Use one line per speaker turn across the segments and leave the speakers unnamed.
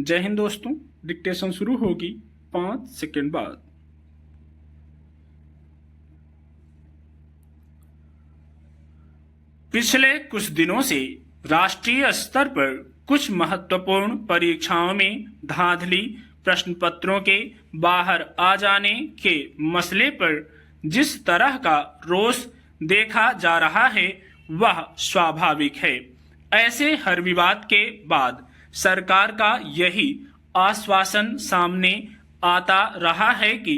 जय हिंद दोस्तों। डिक्टेशन शुरू होगी 5 सेकंड बाद। पिछले कुछ दिनों से राष्ट्रीय स्तर पर कुछ महत्वपूर्ण परीक्षाओं में धांधली, प्रश्न पत्रों के बाहर आ जाने के मसले पर जिस तरह का रोष देखा जा रहा है वह स्वाभाविक है। ऐसे हर विवाद के बाद सरकार का यही आश्वासन सामने आता रहा है कि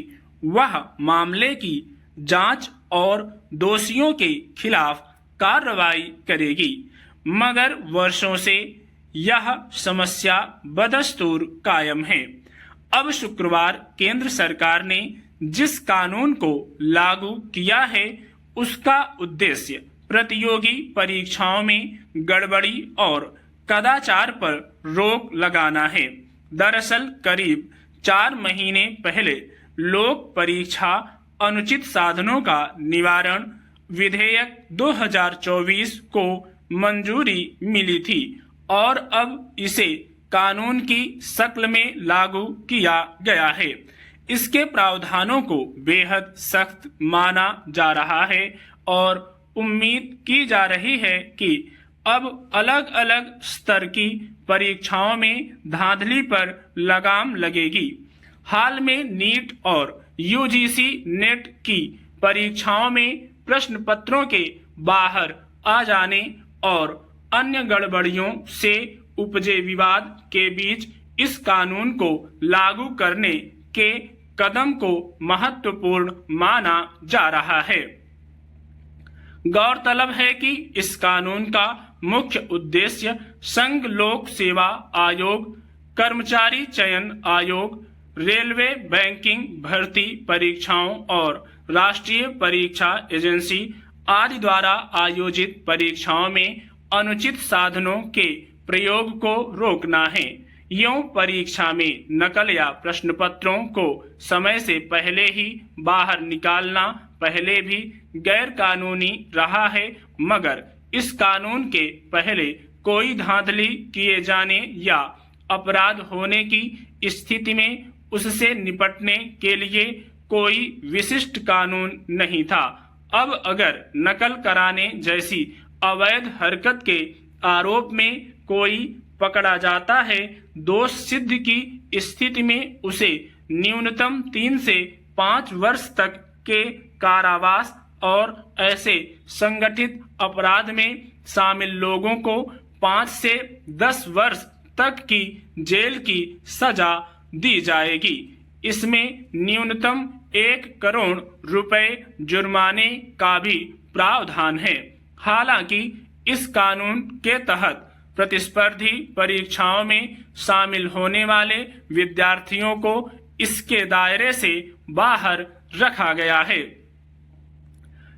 वह मामले की जांच और दोषियों के खिलाफ कार्रवाई करेगी, मगर वर्षों से यह समस्या बदस्तूर कायम है। अब शुक्रवार केंद्र सरकार ने जिस कानून को लागू किया है उसका उद्देश्य प्रतियोगी परीक्षाओं में गड़बड़ी और कदाचार पर रोक लगाना है। दरअसल करीब 4 महीने पहले लोक परीक्षा अनुचित साधनों का निवारण विधेयक 2024 को मंजूरी मिली थी और अब इसे कानून की शक्ल में लागू किया गया है। इसके प्रावधानों को बेहद सख्त माना जा रहा है और उम्मीद की जा रही है कि अब अलग अलग स्तर की परीक्षाओं में धांधली पर लगाम लगेगी। हाल में नीट और यूजीसी नेट की परीक्षाओं में प्रश्न पत्रों के बाहर आ जाने और अन्य गड़बड़ियों से उपजे विवाद के बीच इस कानून को लागू करने के कदम को महत्वपूर्ण माना जा रहा है। गौरतलब है कि इस कानून का मुख्य उद्देश्य संघ लोक सेवा आयोग, कर्मचारी चयन आयोग, रेलवे बैंकिंग भर्ती परीक्षाओं और राष्ट्रीय परीक्षा एजेंसी आदि द्वारा आयोजित परीक्षाओं में अनुचित साधनों के प्रयोग को रोकना है। यूं परीक्षा में नकल या प्रश्न पत्रों को समय से पहले ही बाहर निकालना पहले भी गैर कानूनी रहा है, मगर इस कानून के पहले कोई धांधली किए जाने या अपराध होने की स्थिति में उससे निपटने के लिए कोई विशिष्ट कानून नहीं था। अब अगर नकल कराने जैसी अवैध हरकत के आरोप में कोई पकड़ा जाता है, दोष सिद्ध की स्थिति में उसे न्यूनतम 3 से 5 वर्ष तक के कारावास और ऐसे संगठित अपराध में शामिल लोगों को 5 से 10 वर्ष तक की जेल की सजा दी जाएगी। इसमें न्यूनतम 1 करोड़ रुपए जुर्माने का भी प्रावधान है। हालांकि इस कानून के तहत प्रतिस्पर्धी परीक्षाओं में शामिल होने वाले विद्यार्थियों को इसके दायरे से बाहर रखा गया है।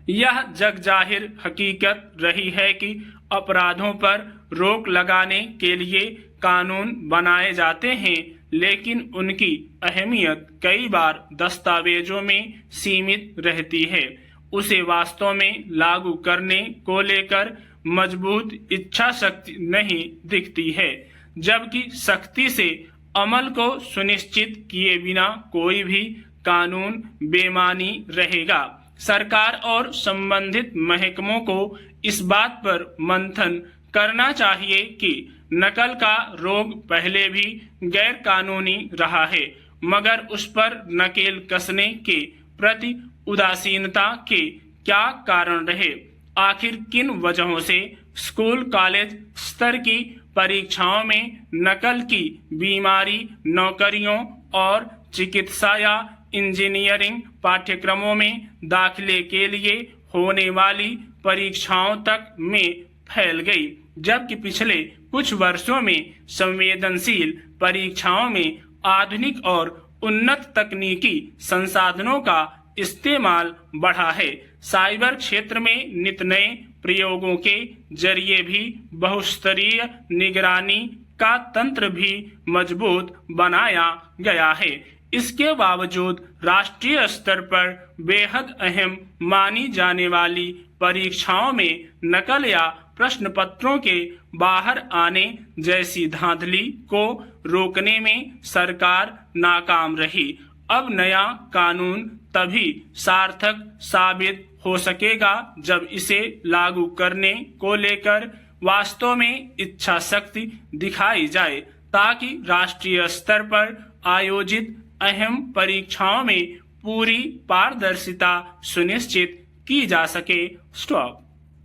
यह जगजाहिर हकीकत रही है कि अपराधों पर रोक लगाने के लिए कानून बनाए जाते हैं, लेकिन उनकी अहमियत कई बार दस्तावेजों में सीमित रहती है। उसे वास्तव में लागू करने को लेकर मजबूत इच्छा शक्ति नहीं दिखती है, जबकि सख्ती से अमल को सुनिश्चित किए बिना कोई भी कानून बेमानी रहेगा। सरकार और संबंधित महकमों को इस बात पर मंथन करना चाहिए कि नकल का रोग पहले भी गैर कानूनी रहा है, मगर उस पर नकेल कसने के प्रति उदासीनता के क्या कारण रहे। आखिर किन वजहों से स्कूल कॉलेज स्तर की परीक्षाओं में नकल की बीमारी नौकरियों और चिकित्सा या इंजीनियरिंग पाठ्यक्रमों में दाखिले के लिए होने वाली परीक्षाओं तक में फैल गई, जबकि पिछले कुछ वर्षों में संवेदनशील परीक्षाओं में आधुनिक और उन्नत तकनीकी संसाधनों का इस्तेमाल बढ़ा है। साइबर क्षेत्र में नित नए प्रयोगों के जरिए भी बहुस्तरीय निगरानी का तंत्र भी मजबूत बनाया गया है। इसके बावजूद राष्ट्रीय स्तर पर बेहद अहम मानी जाने वाली परीक्षाओं में नकल या प्रश्न पत्रों के बाहर आने जैसी धांधली को रोकने में सरकार नाकाम रही। अब नया कानून तभी सार्थक साबित हो सकेगा जब इसे लागू करने को लेकर वास्तव में इच्छा शक्ति दिखाई जाए, ताकि राष्ट्रीय स्तर पर आयोजित अहम परीक्षाओं में पूरी पारदर्शिता सुनिश्चित की जा सके। स्टॉप।